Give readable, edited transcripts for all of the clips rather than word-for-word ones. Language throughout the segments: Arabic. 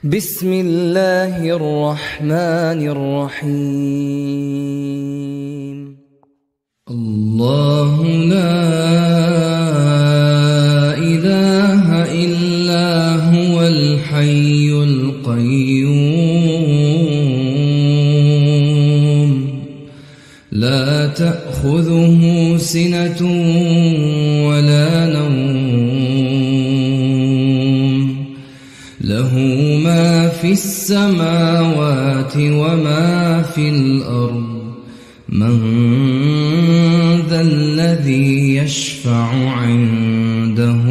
بسم الله الرحمن الرحيم. الله لا إله إلا هو الحي القيوم لا تأخذه سنة ولا نوم له ما في السماوات وما في الأرض من ذا الذي يشفع عنده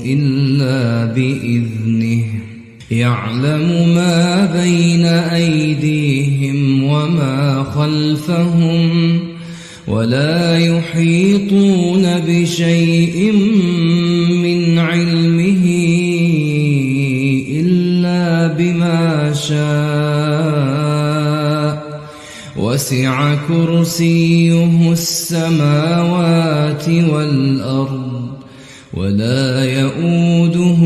إلا بإذنه يعلم ما بين أيديهم وما خلفهم ولا يحيطون بشيء من علمه إلا بما شاء وسع كرسيه السماوات والأرض ولا يؤوده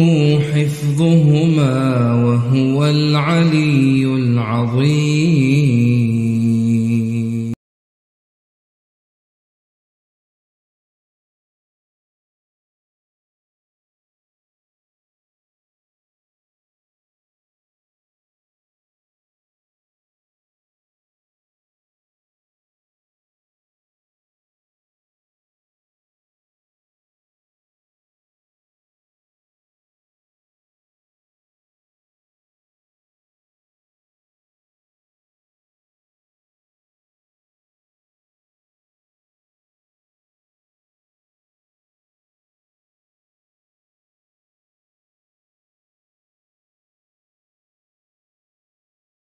حفظهما وهو العلي العظيم.